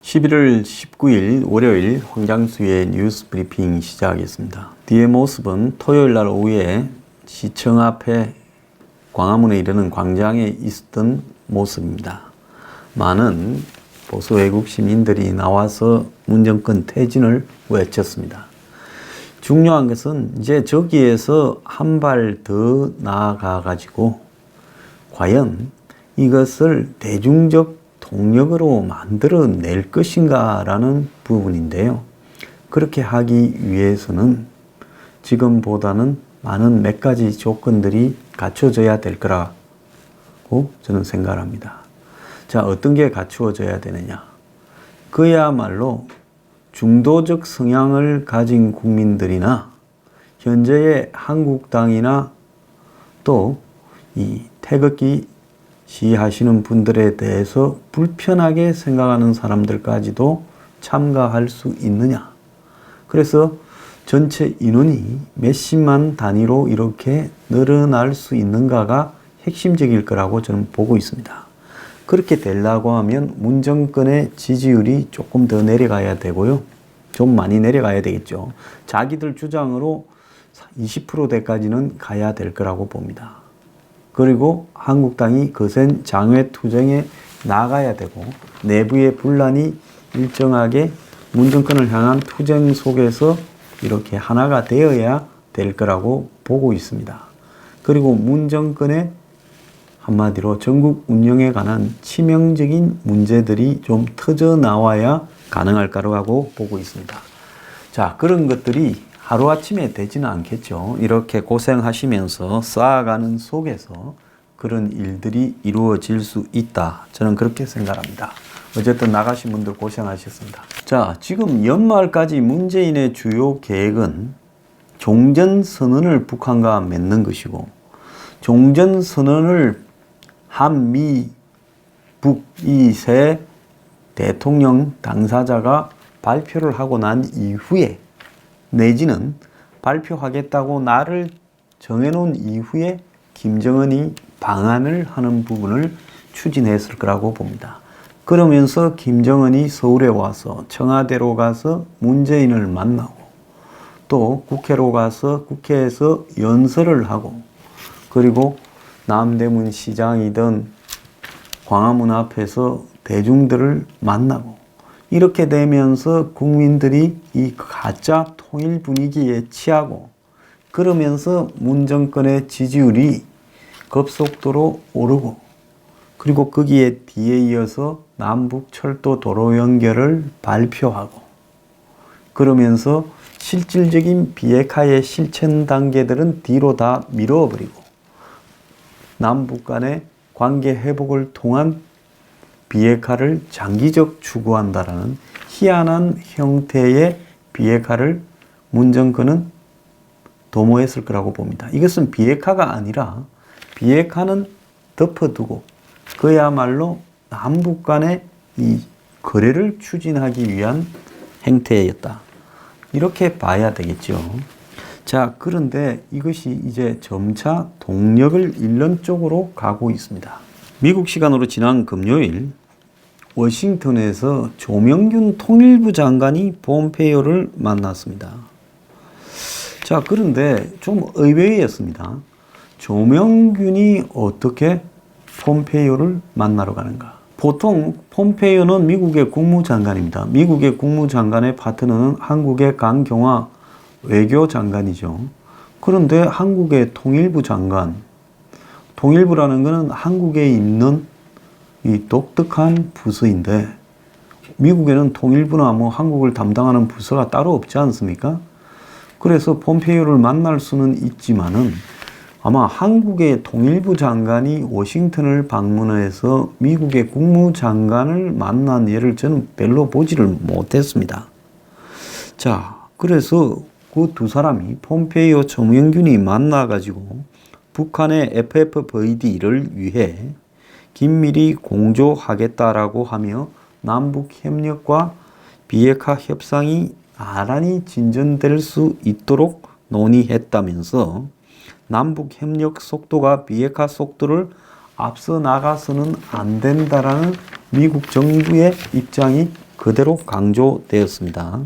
11월 19일 월요일 황장수의 뉴스 브리핑 시작하겠습니다. 뒤의 모습은 토요일 날 오후에 시청 앞에 광화문에 이르는 광장에 있었던 모습입니다. 많은 보수 외국 시민들이 나와서 문정권 퇴진을 외쳤습니다. 중요한 것은 이제 저기에서 한 발 더 나아가 가지고 과연 이것을 대중적 동력으로 만들어낼 것인가 라는 부분인데요. 그렇게 하기 위해서는 지금보다는 많은 몇 가지 조건들이 갖춰져야 될 거라고 저는 생각을 합니다. 자, 어떤 게 갖추어져야 되느냐? 그야말로 중도적 성향을 가진 국민들이나 현재의 한국당이나 또 이 태극기 시하시는 분들에 대해서 불편하게 생각하는 사람들까지도 참가할 수 있느냐. 그래서 전체 인원이 몇십만 단위로 이렇게 늘어날 수 있는가가 핵심적일 거라고 저는 보고 있습니다. 그렇게 되려고 하면 문정권의 지지율이 조금 더 내려가야 되고요. 좀 많이 내려가야 되겠죠. 자기들 주장으로 20%대까지는 가야 될 거라고 봅니다. 그리고 한국당이 거센 장외투쟁에 나가야 되고 내부의 분란이 일정하게 문정권을 향한 투쟁 속에서 이렇게 하나가 되어야 될 거라고 보고 있습니다. 그리고 문정권의 한마디로 전국 운영에 관한 치명적인 문제들이 좀 터져 나와야 가능할 거라고 보고 있습니다. 자, 그런 것들이 하루아침에 되지는 않겠죠. 이렇게 고생하시면서 쌓아가는 속에서 그런 일들이 이루어질 수 있다. 저는 그렇게 생각합니다. 어쨌든 나가신 분들 고생하셨습니다. 자, 지금 연말까지 문재인의 주요 계획은 종전선언을 북한과 맺는 것이고, 종전선언을 한미, 북 이 세 대통령 당사자가 발표를 하고 난 이후에 내지는 발표하겠다고 날을 정해놓은 이후에 김정은이 방한을 하는 부분을 추진했을 거라고 봅니다. 그러면서 김정은이 서울에 와서 청와대로 가서 문재인을 만나고 또 국회로 가서 국회에서 연설을 하고 그리고 남대문 시장이든 광화문 앞에서 대중들을 만나고 이렇게 되면서 국민들이 이 가짜 통일 분위기에 취하고 그러면서 문정권의 지지율이 급속도로 오르고 그리고 거기에 뒤에 이어서 남북 철도 도로 연결을 발표하고 그러면서 실질적인 비핵화의 실천 단계들은 뒤로 다 밀어버리고 남북 간의 관계 회복을 통한 비핵화를 장기적 추구한다라는 희한한 형태의 비핵화를 문정권은 도모했을 거라고 봅니다. 이것은 비핵화가 아니라 비핵화는 덮어두고 그야말로 남북 간의 이 거래를 추진하기 위한 행태였다. 이렇게 봐야 되겠죠. 자, 그런데 이것이 이제 점차 동력을 잃는 쪽으로 가고 있습니다. 미국 시간으로 지난 금요일 워싱턴에서 조명균 통일부 장관이 폼페이오를 만났습니다. 자, 그런데 좀 의외였습니다. 조명균이 어떻게 폼페이오를 만나러 가는가? 보통 폼페이오는 미국의 국무장관입니다. 미국의 국무장관의 파트너는 한국의 강경화 외교장관이죠. 그런데 한국의 통일부 장관, 통일부라는 것은 한국에 있는 이 독특한 부서인데 미국에는 통일부나 뭐 한국을 담당하는 부서가 따로 없지 않습니까? 그래서 폼페이오를 만날 수는 있지만은 아마 한국의 통일부 장관이 워싱턴을 방문해서 미국의 국무장관을 만난 예를 저는 별로 보지를 못했습니다. 자, 그래서 그 두 사람이 폼페이오 조명균이 만나가지고 북한의 FFVD를 위해 긴밀히 공조하겠다라고 하며 남북 협력과 비핵화 협상이 나란히 진전될 수 있도록 논의했다면서 남북 협력 속도가 비핵화 속도를 앞서 나가서는 안 된다라는 미국 정부의 입장이 그대로 강조되었습니다.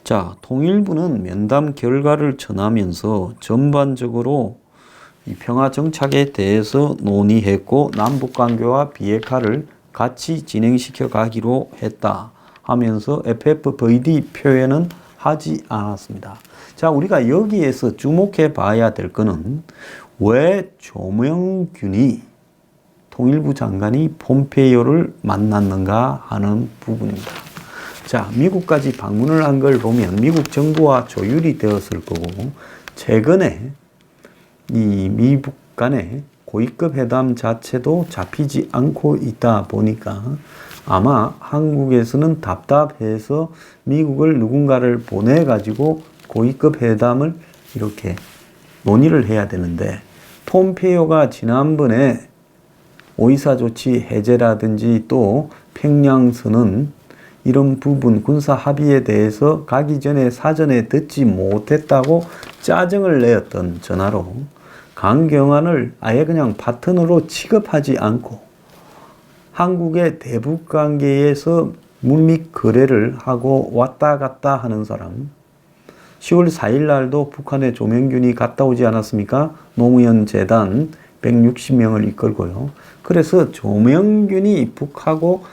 자, 통일부는 면담 결과를 전하면서 전반적으로 이 평화 정착에 대해서 논의했고 남북 관계와 비핵화를 같이 진행시켜 가기로 했다 하면서 FFVD 표현은 하지 않았습니다. 자, 우리가 여기에서 주목해 봐야 될 거는 왜 조명균이 통일부 장관이 폼페이오를 만났는가 하는 부분입니다. 자, 미국까지 방문을 한 걸 보면 미국 정부와 조율이 되었을 거고 최근에 이 미국 간의 고위급 회담 자체도 잡히지 않고 있다 보니까 아마 한국에서는 답답해서 미국을 누군가를 보내가지고 고위급 회담을 이렇게 논의를 해야 되는데 폼페이오가 지난번에 오이사 조치 해제라든지 또 평양선언 이런 부분 군사 합의에 대해서 가기 전에 사전에 듣지 못했다고 짜증을 내었던 전화로 강경환을 아예 그냥 파트너로 취급하지 않고 한국의 대북 관계에서 물밑 거래를 하고 왔다 갔다 하는 사람 10월 4일 날도 북한에 조명균이 갔다 오지 않았습니까? 노무현 재단 160명을 이끌고요. 그래서 조명균이 북하고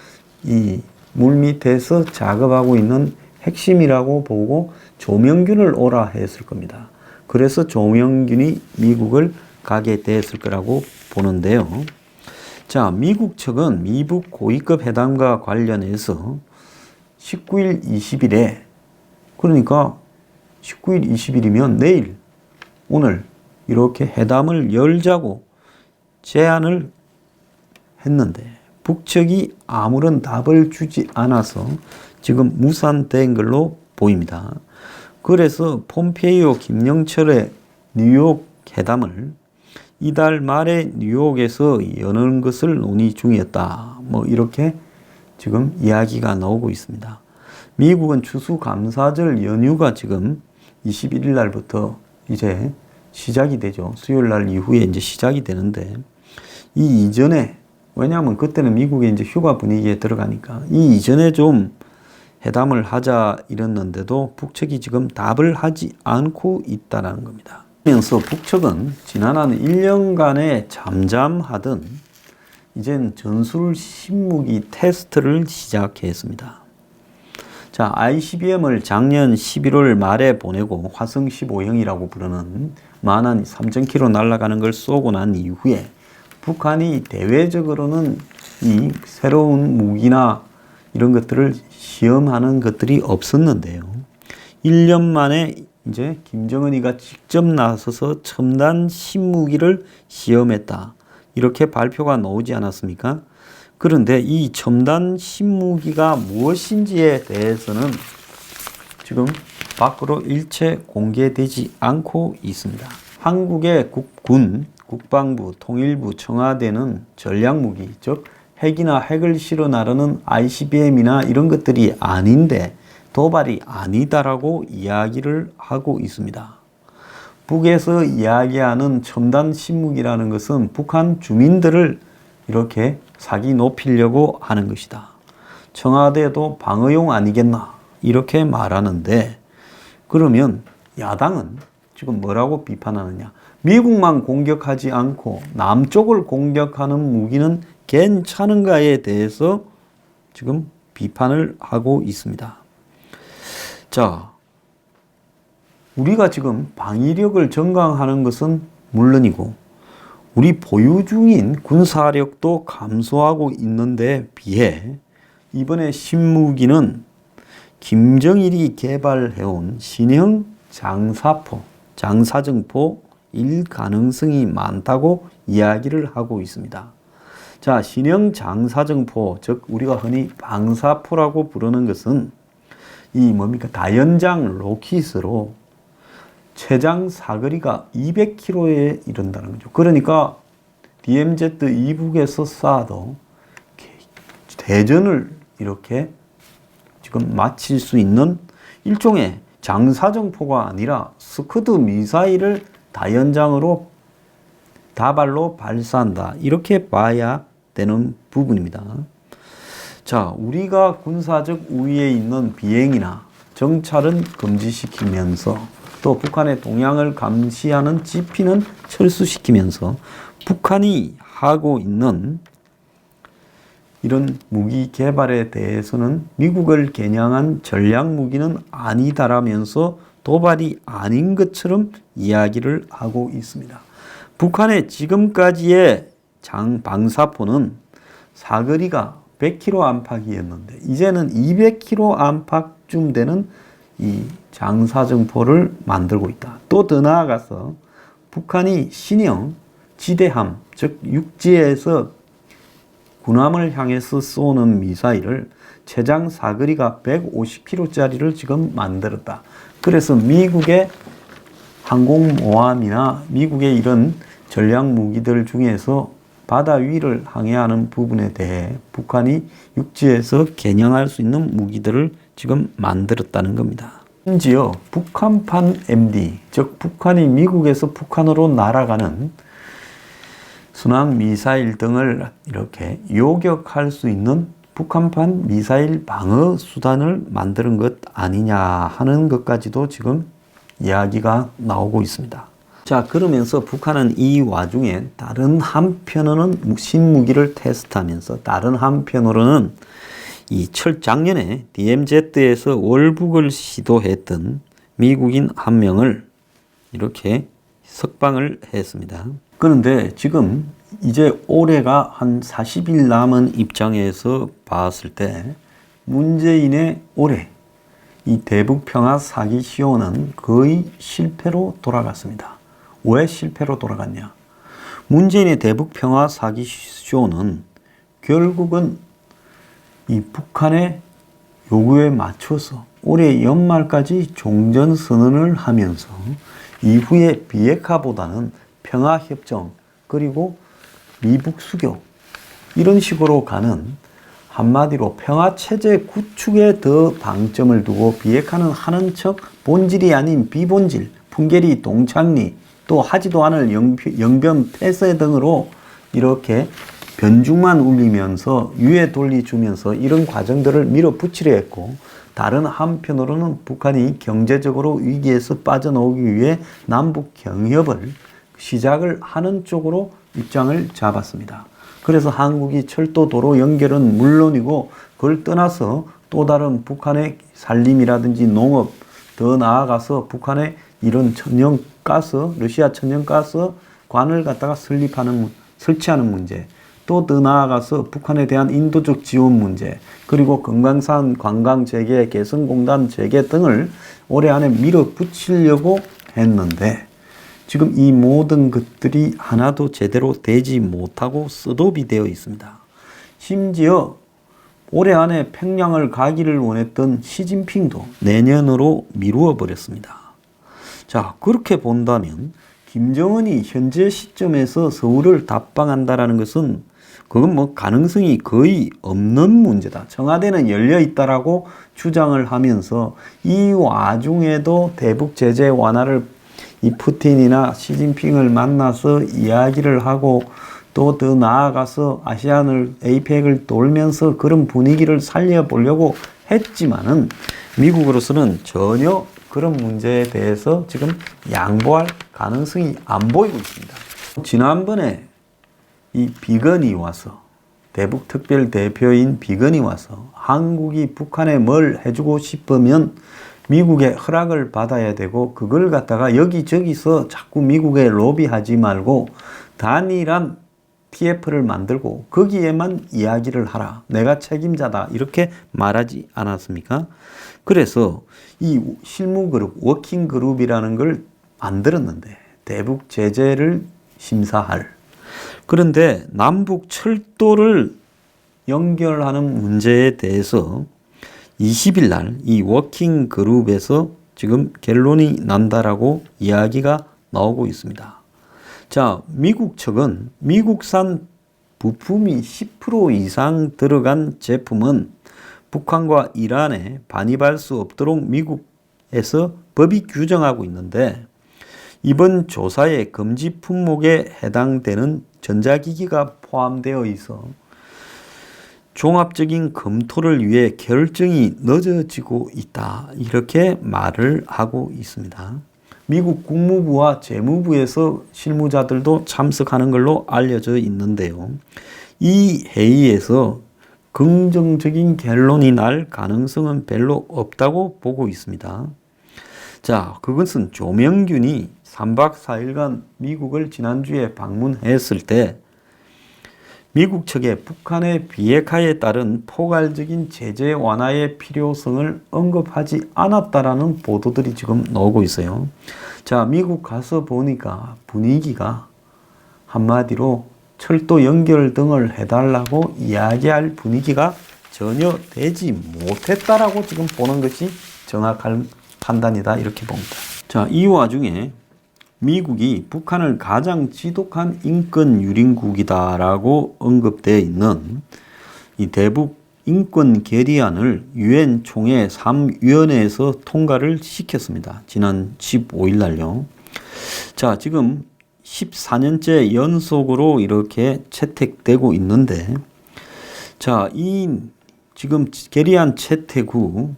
이 물밑에서 작업하고 있는 핵심이라고 보고 조명균을 오라 했을 겁니다. 그래서 조명균이 미국을 가게 됐을 거라고 보는데요. 자, 미국 측은 미북 고위급 회담과 관련해서 19일, 20일에 그러니까 19일, 20일이면 내일, 오늘 이렇게 회담을 열자고 제안을 했는데 북측이 아무런 답을 주지 않아서 지금 무산된 걸로 보입니다. 그래서 폼페이오 김영철의 뉴욕 회담을 이달 말에 뉴욕에서 여는 것을 논의 중이었다. 뭐 이렇게 지금 이야기가 나오고 있습니다. 미국은 추수감사절 연휴가 지금 21일 날부터 이제 시작이 되죠. 수요일 날 이후에 이제 시작이 되는데 이 이전에 왜냐하면 그때는 미국이 이제 휴가 분위기에 들어가니까 이 이전에 좀 회담을 하자 이랬는데도 북측이 지금 답을 하지 않고 있다는 겁니다. 그러면서 북측은 지난 한 1년간의 잠잠하던 이젠 전술 신무기 테스트를 시작했습니다. 자, ICBM을 작년 11월 말에 보내고 화성 15형이라고 부르는 만한 3,000km 날아가는 걸 쏘고 난 이후에 북한이 대외적으로는 이 새로운 무기나 이런 것들을 시험하는 것들이 없었는데요. 1년 만에 이제 김정은이가 직접 나서서 첨단 신무기를 시험했다. 이렇게 발표가 나오지 않았습니까? 그런데 이 첨단 신무기가 무엇인지에 대해서는 지금 밖으로 일체 공개되지 않고 있습니다. 한국의 군, 국방부, 통일부, 청와대는 전략무기, 즉 핵이나 핵을 실어 나르는 ICBM이나 이런 것들이 아닌데 도발이 아니다라고 이야기를 하고 있습니다. 북에서 이야기하는 첨단 신무기라는 것은 북한 주민들을 이렇게 사기 높이려고 하는 것이다. 청와대도 방어용 아니겠나 이렇게 말하는데 그러면 야당은 지금 뭐라고 비판하느냐. 미국만 공격하지 않고 남쪽을 공격하는 무기는 괜찮은가에 대해서 지금 비판을 하고 있습니다. 자, 우리가 지금 방위력을 증강하는 것은 물론이고 우리 보유 중인 군사력도 감소하고 있는데 비해 이번에 신무기는 김정일이 개발해온 신형 장사포, 장사정포일 가능성이 많다고 이야기를 하고 있습니다. 자, 신형 장사정포, 즉 우리가 흔히 방사포라고 부르는 것은 이 뭡니까? 다연장 로켓으로 최장 사거리가 200km에 이른다는 거죠. 그러니까 DMZ 이북에서 쏴도 대전을 이렇게 지금 마칠 수 있는 일종의 장사정포가 아니라 스커드 미사일을 다연장으로 다발로 발사한다. 이렇게 봐야 되는 부분입니다. 자, 자, 우리가 군사적 우위에 있는 비행이나 정찰은 금지시키면서 또 북한의 동향을 감시하는 지피는 철수시키면서 북한이 하고 있는 이런 무기 개발에 대해서는 미국을 겨냥한 전략 무기는 아니다라면서 도발이 아닌 것처럼 이야기를 하고 있습니다. 북한의 지금까지의 방사포는 사거리가 100km 안팎이었는데 이제는 200km 안팎쯤 되는 이 장사정포를 만들고 있다. 또 더 나아가서 북한이 신형 지대함, 즉 육지에서 군함을 향해서 쏘는 미사일을 최장 사거리가 150km짜리를 지금 만들었다. 그래서 미국의 항공모함이나 미국의 이런 전략 무기들 중에서 바다 위를 항해하는 부분에 대해 북한이 육지에서 겨냥할 수 있는 무기들을 지금 만들었다는 겁니다. 심지어 북한판 MD, 즉 북한이 미국에서 북한으로 날아가는 순항 미사일 등을 이렇게 요격할 수 있는 북한판 미사일 방어 수단을 만드는 것 아니냐 하는 것까지도 지금 이야기가 나오고 있습니다. 자, 그러면서 북한은 이 와중에 다른 한편으로는 신무기를 테스트하면서 다른 한편으로는 이 작년에 DMZ에서 월북을 시도했던 미국인 한 명을 이렇게 석방을 했습니다. 그런데 지금 이제 올해가 한 40일 남은 입장에서 봤을 때 문재인의 올해 이 대북평화 사기 시효는 거의 실패로 돌아갔습니다. 왜 실패로 돌아갔냐? 문재인의 대북평화 사기 시효는 결국은 이 북한의 요구에 맞춰서 올해 연말까지 종전선언을 하면서 이후에 비핵화보다는 평화협정 그리고 미북 수교 이런 식으로 가는 한마디로 평화체제 구축에 더 방점을 두고 비핵화는 하는 척 본질이 아닌 비본질, 풍계리, 동창리 또 하지도 않을 영변 폐쇄 등으로 이렇게 변죽만 울리면서 유해 돌리주면서 이런 과정들을 밀어붙이려 했고 다른 한편으로는 북한이 경제적으로 위기에서 빠져나오기 위해 남북 경협을 시작을 하는 쪽으로 입장을 잡았습니다. 그래서 한국이 철도 도로 연결은 물론이고 그걸 떠나서 또 다른 북한의 산림이라든지 농업 더 나아가서 북한의 이런 천연가스, 러시아 천연가스 관을 갖다가 설치하는 문제 또 더 나아가서 북한에 대한 인도적 지원 문제 그리고 금강산 관광 재개, 개성공단 재개 등을 올해 안에 밀어붙이려고 했는데 지금 이 모든 것들이 하나도 제대로 되지 못하고 스톱이 되어 있습니다. 심지어 올해 안에 평양을 가기를 원했던 시진핑도 내년으로 미루어 버렸습니다. 자, 그렇게 본다면 김정은이 현재 시점에서 서울을 답방한다라는 것은 그건 뭐 가능성이 거의 없는 문제다. 청와대는 열려 있다라고 주장을 하면서 이 와중에도 대북 제재 완화를 이 푸틴이나 시진핑을 만나서 이야기를 하고 또 더 나아가서 아시안을 에이펙을 돌면서 그런 분위기를 살려보려고 했지만은 미국으로서는 전혀 그런 문제에 대해서 지금 양보할 가능성이 안 보이고 있습니다. 지난번에 이 비건이 와서 대북 특별 대표인 비건이 와서 한국이 북한에 뭘 해주고 싶으면 미국의 허락을 받아야 되고 그걸 갖다가 여기저기서 자꾸 미국에 로비하지 말고 단일한 TF를 만들고 거기에만 이야기를 하라. 내가 책임자다. 이렇게 말하지 않았습니까? 그래서 이 실무그룹, 워킹그룹이라는 걸 만들었는데 대북 제재를 심사할 그런데 남북 철도를 연결하는 문제에 대해서 20일 날 이 워킹 그룹에서 지금 결론이 난다라고 이야기가 나오고 있습니다. 자, 미국 측은 미국산 부품이 10% 이상 들어간 제품은 북한과 이란에 반입할 수 없도록 미국에서 법이 규정하고 있는데 이번 조사에 금지 품목에 해당되는 전자기기가 포함되어 있어 종합적인 검토를 위해 결정이 늦어지고 있다. 이렇게 말을 하고 있습니다. 미국 국무부와 재무부에서 실무자들도 참석하는 걸로 알려져 있는데요. 이 회의에서 긍정적인 결론이 날 가능성은 별로 없다고 보고 있습니다. 자, 그것은 조명균이 3박 4일간 미국을 지난주에 방문했을 때 미국 측에 북한의 비핵화에 따른 포괄적인 제재 완화의 필요성을 언급하지 않았다라는 보도들이 지금 나오고 있어요. 자, 미국 가서 보니까 분위기가 한마디로 철도 연결 등을 해달라고 이야기할 분위기가 전혀 되지 못했다라고 지금 보는 것이 정확한 판단이다 이렇게 봅니다. 자, 이 와중에 미국이 북한을 가장 지독한 인권 유린국이다라고 언급되어 있는 이 대북 인권 결의안을 유엔 총회 3위원회에서 통과를 시켰습니다. 지난 15일 날요. 자, 지금 14년째 연속으로 이렇게 채택되고 있는데, 자, 이 지금 결의안 채택 후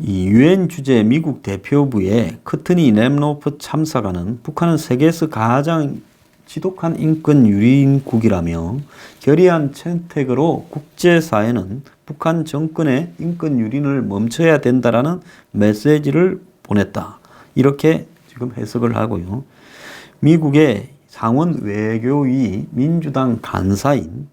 이 유엔 주재 미국 대표부의 커트니 램노프 참사관은 북한은 세계에서 가장 지독한 인권 유린국이라며 결의안 채택으로 국제사회는 북한 정권의 인권 유린을 멈춰야 된다라는 메시지를 보냈다. 이렇게 지금 해석을 하고요. 미국의 상원 외교위 민주당 간사인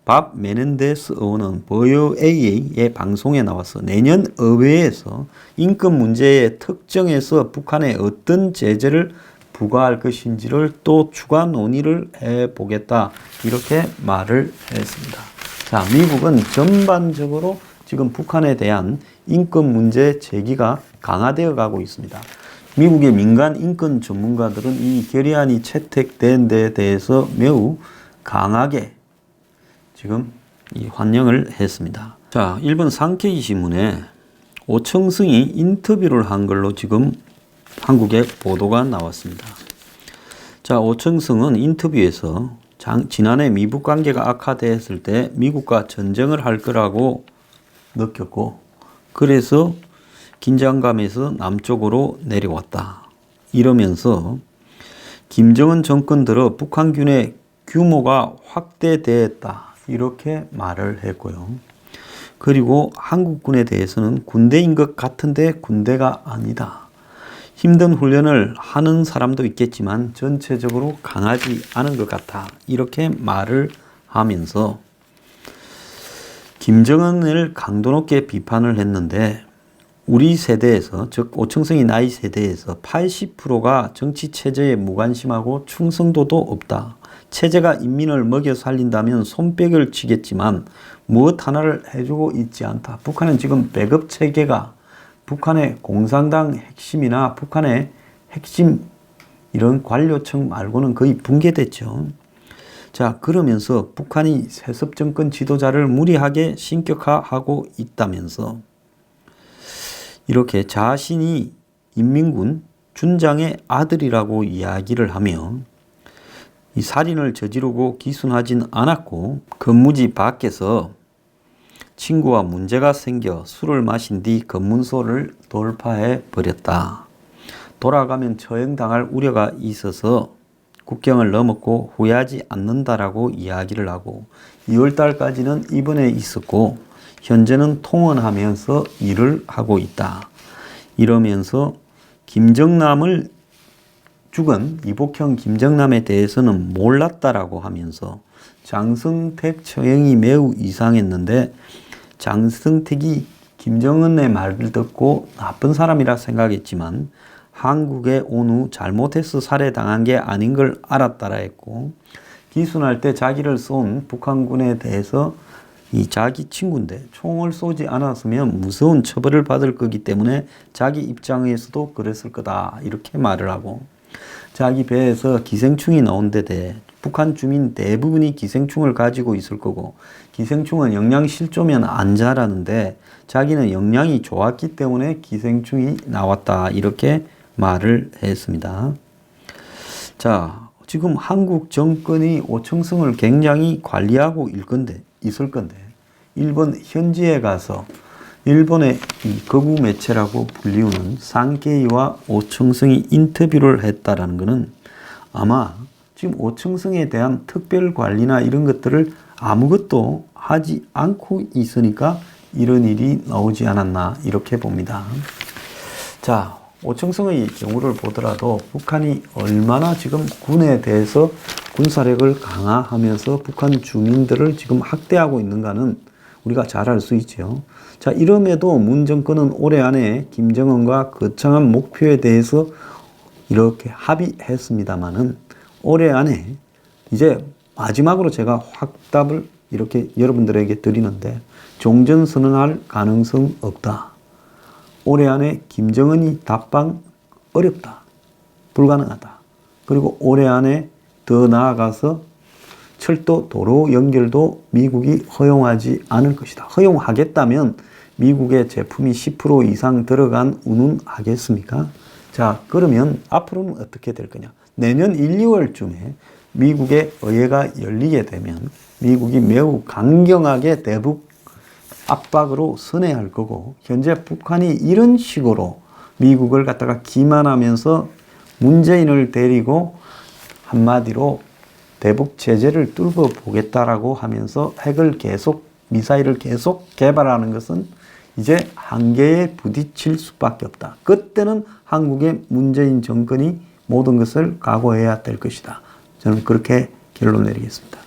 밥 메넨데스 의원은 VOA의 방송에 나와서 내년 의회에서 인권 문제의 특정에서 북한에 어떤 제재를 부과할 것인지를 또 추가 논의를 해보겠다 이렇게 말을 했습니다. 자, 미국은 전반적으로 지금 북한에 대한 인권 문제 제기가 강화되어 가고 있습니다. 미국의 민간 인권 전문가들은 이 결의안이 채택된 데 대해서 매우 강하게 지금 환영을 했습니다. 자, 일본 산케이 신문에 오청승이 인터뷰를 한 걸로 지금 한국에 보도가 나왔습니다. 자, 오청승은 인터뷰에서 지난해 미북 관계가 악화됐을 때 미국과 전쟁을 할 거라고 느꼈고 그래서 긴장감에서 남쪽으로 내려왔다. 이러면서 김정은 정권 들어 북한군의 규모가 확대됐다. 이렇게 말을 했고요. 그리고 한국군에 대해서는 군대인 것 같은데 군대가 아니다. 힘든 훈련을 하는 사람도 있겠지만 전체적으로 강하지 않은 것 같아. 이렇게 말을 하면서 김정은을 강도 높게 비판을 했는데 우리 세대에서, 즉 오청승이 나이 세대에서 80%가 정치 체제에 무관심하고 충성도도 없다. 체제가 인민을 먹여 살린다면 손뼉을 치겠지만 무엇 하나를 해주고 있지 않다. 북한은 지금 배급 체계가 북한의 공산당 핵심이나 북한의 핵심 이런 관료층 말고는 거의 붕괴됐죠. 자, 그러면서 북한이 세습 정권 지도자를 무리하게 신격화하고 있다면서 이렇게 자신이 인민군 준장의 아들이라고 이야기를 하며 이 살인을 저지르고 기순하진 않았고 근무지 밖에서 친구와 문제가 생겨 술을 마신 뒤 검문소를 돌파해 버렸다. 돌아가면 처형당할 우려가 있어서 국경을 넘었고 후회하지 않는다라고 이야기를 하고 2월달까지는 입원해 있었고 현재는 통원하면서 일을 하고 있다. 이러면서 김정남을 죽은 이복형 김정남에 대해서는 몰랐다라고 하면서 장성택 처형이 매우 이상했는데 장성택이 김정은의 말을 듣고 나쁜 사람이라 생각했지만 한국에 온 후 잘못해서 살해당한 게 아닌 걸 알았다라 했고 기순할 때 자기를 쏜 북한군에 대해서 이 자기 친구인데 총을 쏘지 않았으면 무서운 처벌을 받을 거기 때문에 자기 입장에서도 그랬을 거다 이렇게 말을 하고 자기 배에서 기생충이 나온 데 대해 북한 주민 대부분이 기생충을 가지고 있을 거고 기생충은 영양 실조면 안 자라는데 자기는 영양이 좋았기 때문에 기생충이 나왔다 이렇게 말을 했습니다. 자, 지금 한국 정권이 오청승을 굉장히 관리하고 있을 건데 일본 현지에 가서 일본의 이 거구 매체라고 불리우는 산케이와 오청성이 인터뷰를 했다라는 것은 아마 지금 오청성에 대한 특별 관리나 이런 것들을 아무것도 하지 않고 있으니까 이런 일이 나오지 않았나 이렇게 봅니다. 자, 오청성의 경우를 보더라도 북한이 얼마나 지금 군에 대해서 군사력을 강화하면서 북한 주민들을 지금 학대하고 있는가는 우리가 잘 알 수 있죠. 자, 이럼에도 문 정권은 올해 안에 김정은과 거창한 목표에 대해서 이렇게 합의했습니다마는 올해 안에 이제 마지막으로 제가 확답을 이렇게 여러분들에게 드리는데 종전선언할 가능성 없다. 올해 안에 김정은이 답방 어렵다. 불가능하다. 그리고 올해 안에 더 나아가서 철도 도로 연결도 미국이 허용하지 않을 것이다. 허용하겠다면 미국의 제품이 10% 이상 들어간 운운하겠습니까? 자, 그러면 앞으로는 어떻게 될 거냐? 내년 1, 2월쯤에 미국의 의회가 열리게 되면 미국이 매우 강경하게 대북 압박으로 선회할 거고 현재 북한이 이런 식으로 미국을 갖다가 기만하면서 문재인을 데리고 한마디로 대북 제재를 뚫고 보겠다라고 하면서 핵을 계속 미사일을 계속 개발하는 것은 이제 한계에 부딪힐 수밖에 없다. 그때는 한국의 문재인 정권이 모든 것을 각오해야 될 것이다. 저는 그렇게 결론 내리겠습니다.